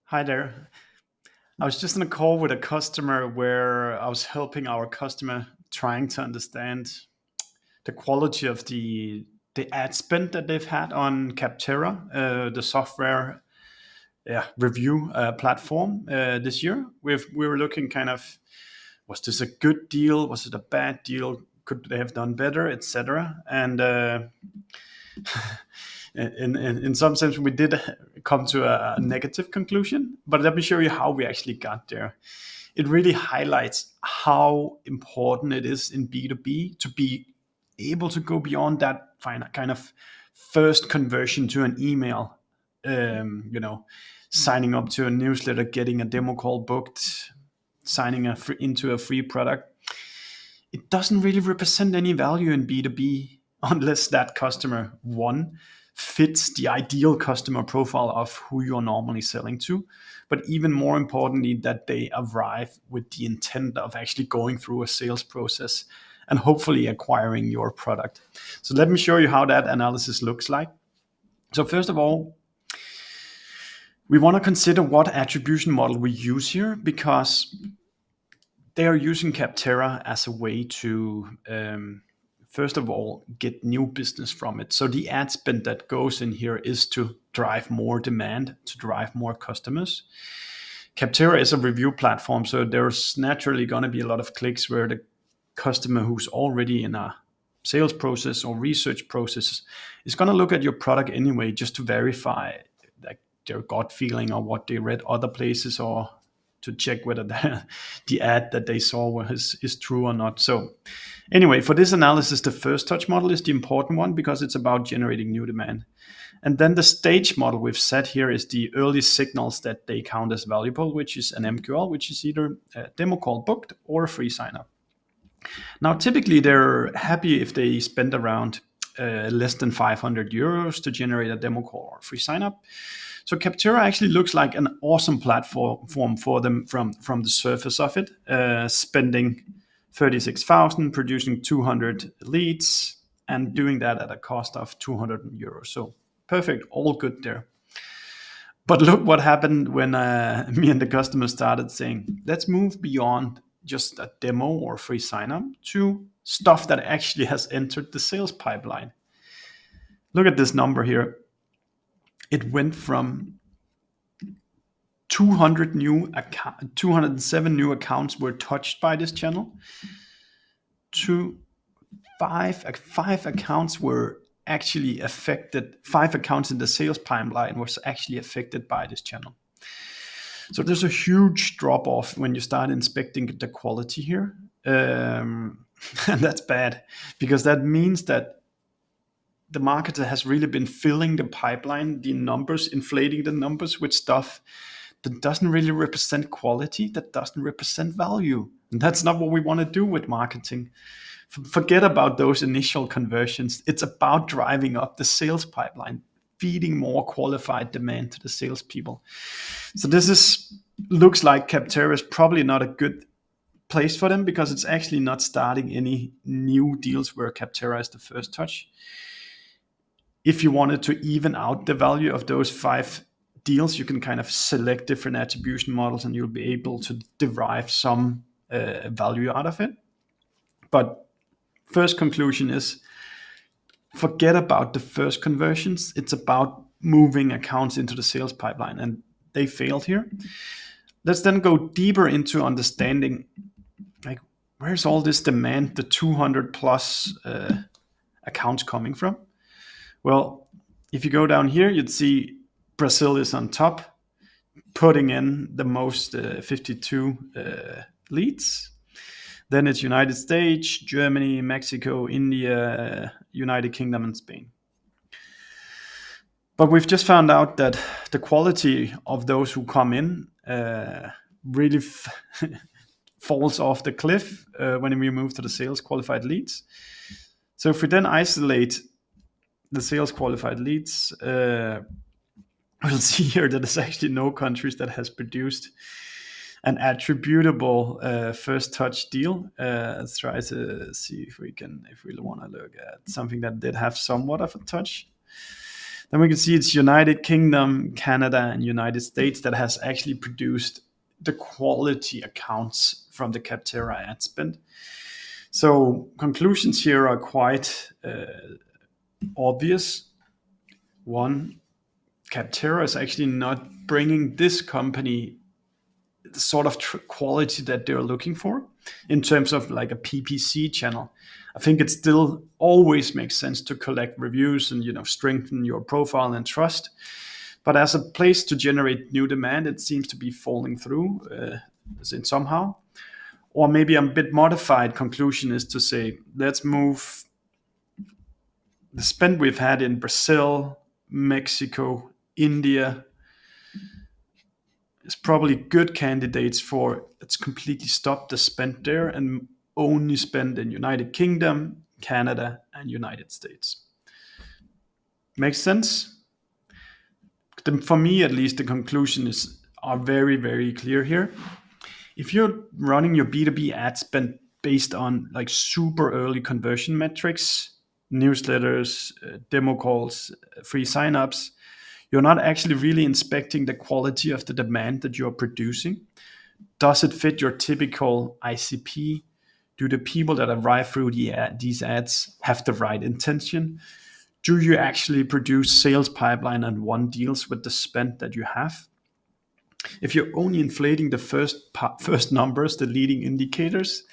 Hi there. I was just on a call with a customer where I was helping our customer trying to understand the quality of the ad spend that they've had on Capterra, the software review platform this year. We were looking kind of, was this a good deal? Was it a bad deal? Could they have done better, etc. And in some sense, we did come to a negative conclusion. But let me show you how we actually got there. It really highlights how important it is in B2B to be able to go beyond that kind of first conversion to an email, signing up to a newsletter, getting a demo call booked, signing into a free product. It doesn't really represent any value in B2B unless that customer, one, fits the ideal customer profile of who you're normally selling to, but even more importantly, that they arrive with the intent of actually going through a sales process and hopefully acquiring your product. So let me show you how that analysis looks like. So first of all, we want to consider what attribution model we use here, because they are using Capterra as a way to first of all, get new business from it. So the ad spend that goes in here is to drive more demand, to drive more customers. Capterra is a review platform, so there's naturally going to be a lot of clicks where the customer who's already in a sales process or research process is going to look at your product anyway, just to verify like their gut feeling or what they read other places, or to check whether the ad that they saw is true or not. So anyway, for this analysis, the first touch model is the important one because it's about generating new demand. And then the stage model we've set here is the early signals that they count as valuable, which is an MQL, which is either a demo call booked or a free sign up. Now, typically they're happy if they spend around less than 500 euros to generate a demo call or free sign up. So Capterra actually looks like an awesome platform for them from the surface of it, spending 36,000, producing 200 leads, and doing that at a cost of 200 euros. So perfect, all good there. But look what happened when me and the customer started saying, let's move beyond just a demo or free sign up to stuff that actually has entered the sales pipeline. Look at this number here. It went from 207 new accounts were touched by this channel to five accounts were actually affected. 5 accounts in the sales pipeline was actually affected by this channel. So there's a huge drop off when you start inspecting the quality here. And that's bad, because that means that the marketer has really been filling the pipeline, the numbers, inflating the numbers with stuff that doesn't really represent quality, that doesn't represent value. And that's not what we want to do with marketing. Forget about those initial conversions. It's about driving up the sales pipeline, feeding more qualified demand to the salespeople. So looks like Capterra is probably not a good place for them, because it's actually not starting any new deals where Capterra is the first touch. If you wanted to even out the value of those 5 deals, you can kind of select different attribution models and you'll be able to derive some value out of it. But first conclusion is, forget about the first conversions. It's about moving accounts into the sales pipeline, and they failed here. Let's then go deeper into understanding, like, where's all this demand, the 200 plus accounts coming from? Well, if you go down here, you'd see Brazil is on top, putting in the most 52 leads. Then it's United States, Germany, Mexico, India, United Kingdom, and Spain. But we've just found out that the quality of those who come in really falls off the cliff when we move to the sales qualified leads. So if we then isolate the sales qualified leads, we'll see here that there's actually no countries that has produced an attributable first touch deal. Let's try to see if we want to look at something that did have somewhat of a touch. Then we can see it's United Kingdom, Canada, and United States that has actually produced the quality accounts from the Capterra ad spend. So conclusions here are quite obvious. One, Capterra is actually not bringing this company the sort of quality that they're looking for in terms of like a PPC channel. I think it still always makes sense to collect reviews and strengthen your profile and trust. But as a place to generate new demand, it seems to be falling through in somehow. Or maybe a bit modified conclusion is to say, let's move the spend we've had in Brazil, Mexico, India is probably good candidates for let's completely stop the spend there and only spend in United Kingdom, Canada, and United States. Makes sense? For me, at least, the conclusions are very, very clear here. If you're running your B2B ad spend based on like super early conversion metrics, newsletters, demo calls, free signups, you're not actually really inspecting the quality of the demand that you're producing. Does it fit your typical ICP? Do the people that arrive through these ads have the right intention? Do you actually produce sales pipeline and won deals with the spend that you have? If you're only inflating the first numbers, the leading indicators,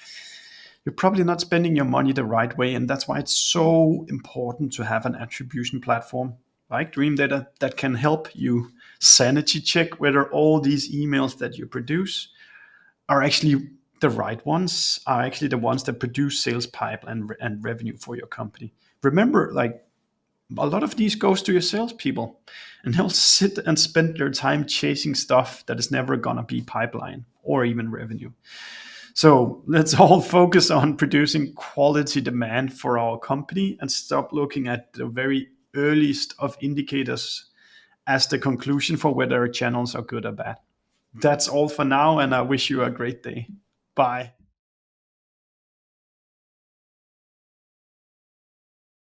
you're probably not spending your money the right way. And that's why it's so important to have an attribution platform like Dreamdata that can help you sanity check whether all these emails that you produce are actually the right ones, are actually the ones that produce sales pipeline and revenue for your company. Remember, like, a lot of these goes to your salespeople, and they'll sit and spend their time chasing stuff that is never gonna be pipeline or even revenue. So let's all focus on producing quality demand for our company and stop looking at the very earliest of indicators as the conclusion for whether channels are good or bad. That's all for now, and I wish you a great day. Bye.